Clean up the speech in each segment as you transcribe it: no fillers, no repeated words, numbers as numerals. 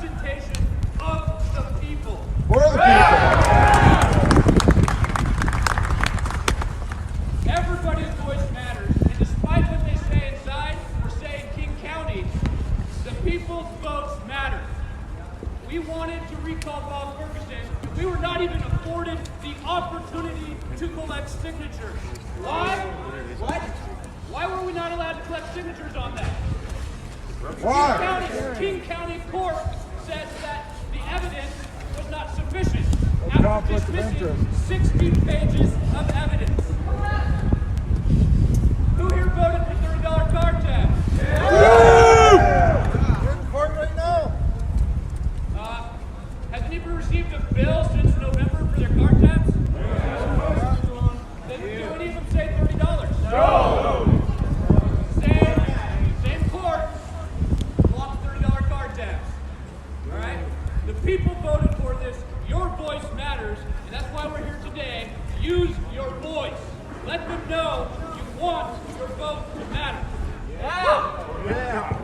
representation of the people. For the people. Everybody's voice matters, and despite what they say inside or say in King County, the people's votes matter. We wanted to recall Bob Ferguson, but we were not even afforded the opportunity to collect signatures. Why? What? Why were we not allowed to collect signatures on that? Why? King County Court said that the evidence was not sufficient after dismissing 60 pages of evidence. Who here voted for $30 card tabs? We're in court right now. Has anybody received a bill since November for their card tabs? Then do any of them say $30? No. Same court blocked $30 card tabs. All right? The people voted for this. Your voice matters, and that's why we're here today. Use your voice. Let them know you want your vote to matter. Yeah.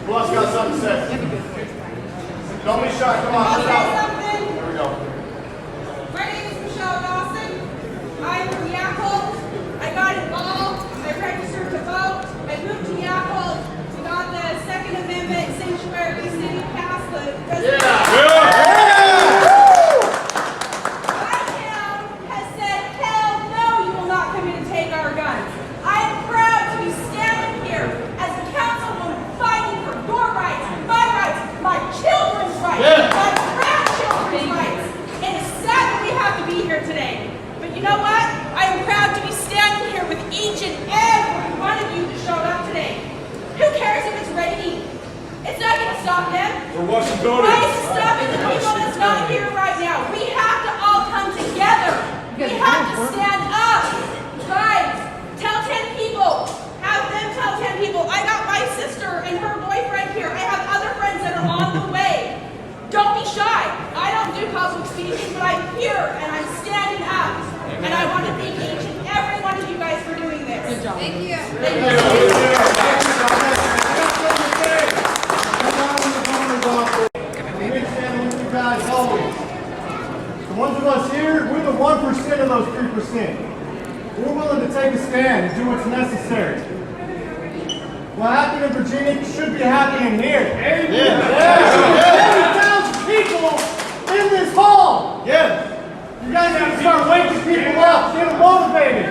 Who else got something to say? Don't be shy. Come on. I'll Let's say go. something. Here we go. My name is Michelle Dawson. I'm from Yakult. I got involved. I registered to vote. I moved to Yakult. We got the Second Amendment sanctuary city passed the president. My town has said, hell no, you will not come in and take our guns. I am proud to be standing here as a councilwoman fighting for your rights, my children's rights, my grandchildren's rights. And it's sad that we have to be here today. But you know what? I am proud to be standing here with each and every one of you that showed up today. Who cares if it's raining? It's not going to stop them. For Washington. Why is it stopping the people that's not here right now? We have to all come together. We have to stand up. Guys, tell 10 people. Have them tell 10 people. I got my sister and her boyfriend here. I have other friends that are on the way. Don't be shy. I don't do public speaking, but I'm here and I'm standing up. And I want to thank each and every one of you guys for doing this. Good job. Thank you. Thank you. The ones of us here, we're the 1% of those 3%. We're willing to take a stand and do what's necessary. What happened in Virginia should be happening here. Amen. 30,000 people in this hall. Yes. You guys have to start waking people up, get them motivated.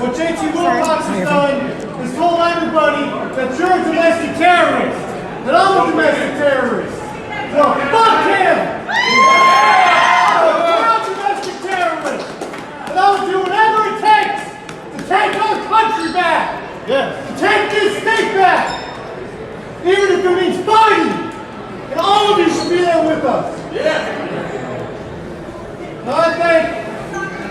What JT Wilcox has done is told everybody that you're a domestic terrorist, that I'm a domestic terrorist. Well, fuck him! I'm a domestic terrorist, and I will do whatever it takes to take our country back, to take this state back, even if it means fighting. And all of you should be there with us. Now I think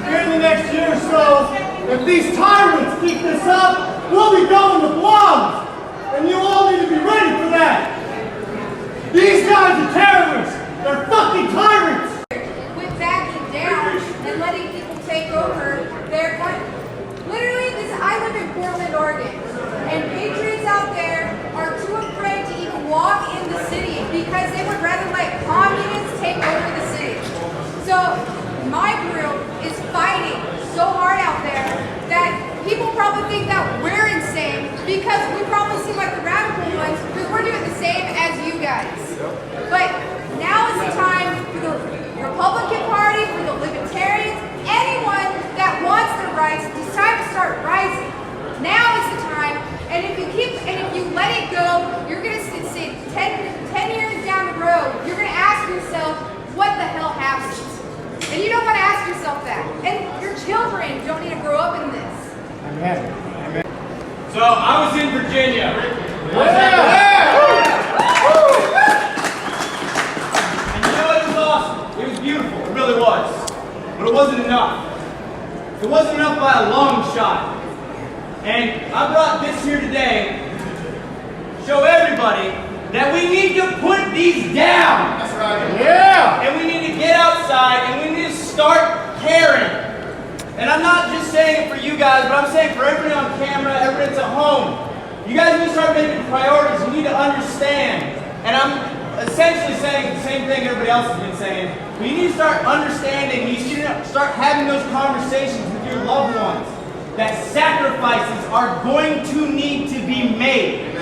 here in the next year or so, if these tyrants keep this up, we'll be going to blogs, and you all need to be ready for that. These guys are terrorists. They're fucking tyrants. With backing down and letting people take over their country. Literally, I live in Portland, Oregon, and patriots out there are too afraid to even walk in the city because they would rather let communists take over the city. So my group is fighting so hard out there that people probably think that we're insane because we probably seem like the radical ones because we're doing the same as you guys. But now is the time for the Republican Party, for the Libertarians, anyone that wants their rights, it's time to start rising. Now is the time, and if you let it go, you're going to sit 10 years down the road, you're going to ask yourself, what the hell happened? And you don't want to ask yourself that. And your children don't need to grow up in this. Amen. So I was in Virginia. And you know, it was awesome. It was beautiful. It really was. But it wasn't enough. It wasn't enough by a long shot. And I brought this here today to show everybody that we need to put these down. That's right. Yeah. And we need to get outside and we need to start caring. And I'm not just saying it for you guys, but I'm saying for everybody on camera, everybody that's at home. You guys need to start making priorities. You need to understand. And I'm essentially saying the same thing everybody else has been saying. But you need to start understanding. You need to start having those conversations with your loved ones. That sacrifices are going to need to be made.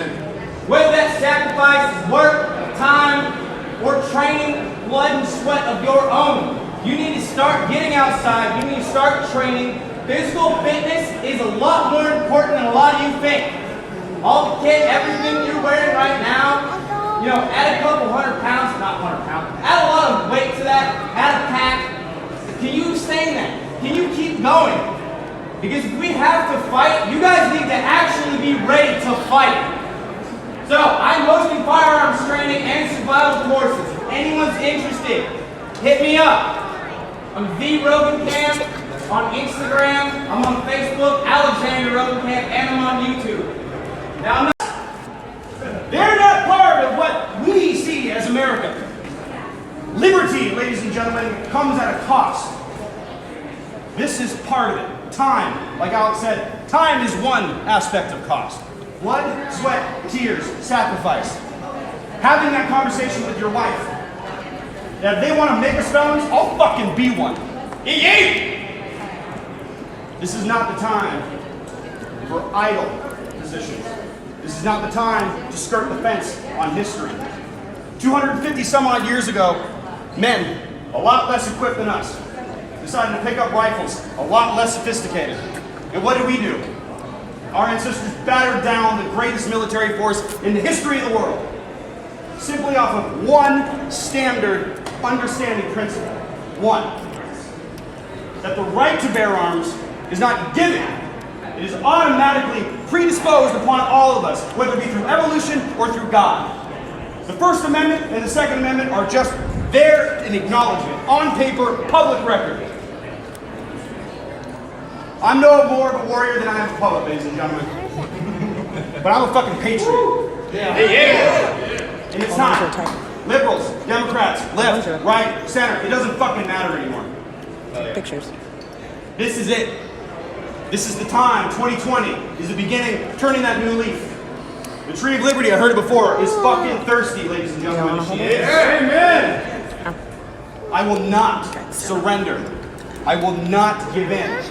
Whether that sacrifice is work, time, or training, blood and sweat of your own. You need to start getting outside. You need to start training. Physical fitness is a lot more important than a lot of you think. All the kit, everything you're wearing right now, you know, add a couple 100 pounds, not 100 pounds, add a lot of weight to that, add a pack. Can you sustain that? Can you keep going? Because if we have to fight, you guys need to actually be ready to fight. So, I'm hosting firearms training and survival courses. If anyone's interested, hit me up. I'm the Rogencamp on Instagram, I'm on Facebook, Alexander Rogencamp, and I'm on YouTube. Now, they're not part of what we see as America. Liberty, ladies and gentlemen, comes at a cost. This is part of it. Time, like Alex said, time is one aspect of cost. Blood, sweat, tears, sacrifice. Having that conversation with your wife. That if they want to make us felons, I'll fucking be one. This is not the time for idle positions. This is not the time to skirt the fence on history. 250 some odd years ago, men, a lot less equipped than us, decided to pick up rifles, a lot less sophisticated. And what did we do? Our ancestors battered down the greatest military force in the history of the world. Simply off of one standard understanding principle. One, that the right to bear arms is not given. It is automatically predisposed upon all of us, whether it be through evolution or through God. The First Amendment and the Second Amendment are just there in acknowledgement, on paper, public record. I'm no more of a warrior than I am a poet, ladies and gentlemen. But I'm a fucking patriot. And it's time. Liberals, Democrats, left, right, center, it doesn't fucking matter anymore. Pictures. This is it. This is the time. 2020 is the beginning, turning that new leaf. The tree of liberty, I heard it before, is fucking thirsty, ladies and gentlemen. She is. Amen. I will not surrender. I will not give in.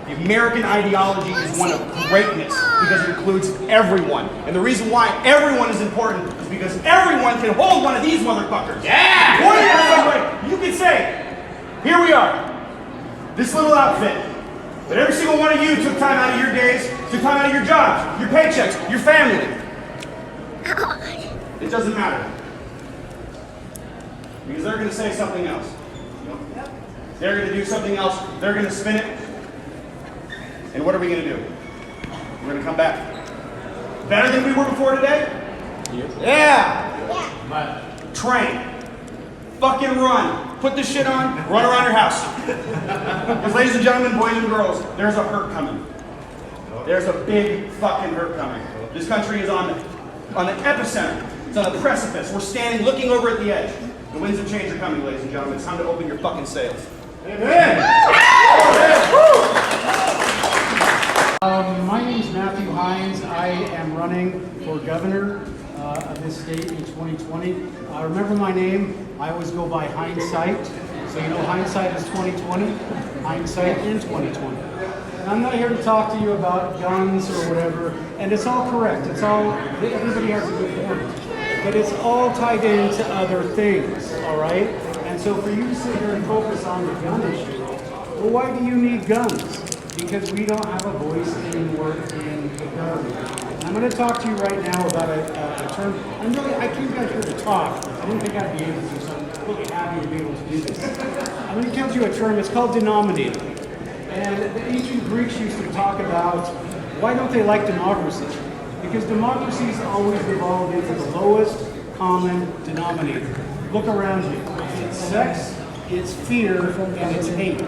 The American ideology is one of greatness because it includes everyone. And the reason why everyone is important is because everyone can hold one of these motherfuckers. Yeah! You can say, here we are, this little outfit. But every single one of you took time out of your days, took time out of your jobs, your paychecks, your family. It doesn't matter. Because they're going to say something else. They're going to do something else. They're going to spin it. And what are we going to do? We're going to come back. Better than we were before today? Yeah! Train. Fucking run. Put this shit on, run around your house. Because ladies and gentlemen, boys and girls, there's a hurt coming. There's a big fucking hurt coming. This country is on the epicenter. It's on the precipice. We're standing looking over at the edge. The winds of change are coming, ladies and gentlemen. It's time to open your fucking sails. Amen! My name is Matthew Hines. I am running for governor of this state in 2020. Remember my name? I always go by hindsight. So you know hindsight is 2020, hindsight in 2020. And I'm not here to talk to you about guns or whatever, and it's all correct. It's all, everybody has a good point. But it's all tied into other things, all right? And so for you to sit here and focus on the gun issue, well, why do you need guns? Because we don't have a voice anymore in the government. And I'm going to talk to you right now about a term. I came back here to talk. I didn't think I'd be able to, so I'm really happy to be able to do this. I'm going to tell you a term. It's called denominator. And the ancient Greeks used to talk about why don't they like democracy? Because democracies always evolved into the lowest common denominator. Look around you. It's sex, it's fear, and it's hate.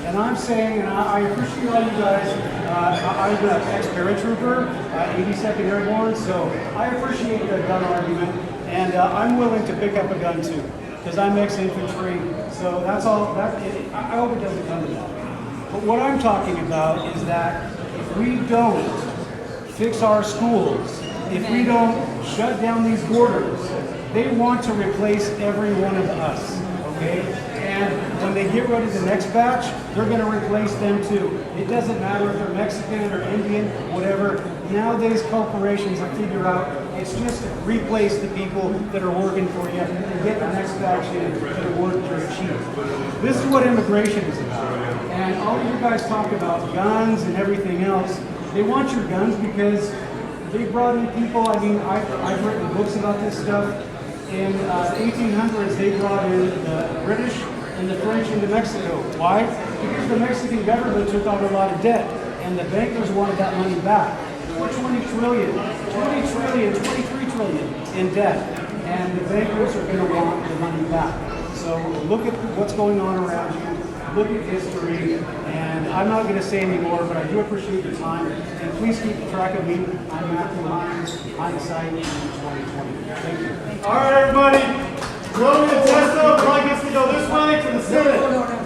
And I'm saying, and I appreciate all you guys, I'm an ex-paratrooper, 82nd Airborne, so I appreciate the gun argument, and I'm willing to pick up a gun too, because I'm ex-infantry, so that's all, I hope it doesn't come to that. But what I'm talking about is that if we don't fix our schools, if we don't shut down these borders, they want to replace every one of us, okay? And when they get rid of the next batch, they're going to replace them too. It doesn't matter if they're Mexican or Indian, whatever. Nowadays, corporations have figured out it's just to replace the people that are working for you and get the next batch in that are working for cheap. This is what immigration is about. And all of you guys talk about guns and everything else. They want your guns because they brought in people. I mean, I've written books about this stuff. In 1800s, they brought in the British and the French into Mexico. Why? Because the Mexican government took out a lot of debt, and the bankers wanted that money back. We're 20 trillion, 23 trillion in debt, and the bankers are going to want the money back. So look at what's going on around you. Look at history, and I'm not going to say any more, but I do appreciate your time, and please keep track of me. I'm Matthew Hines, Hindsight 2020. Thank you. All right, everybody. Joey and Testo, probably gets to go this way to the Senate.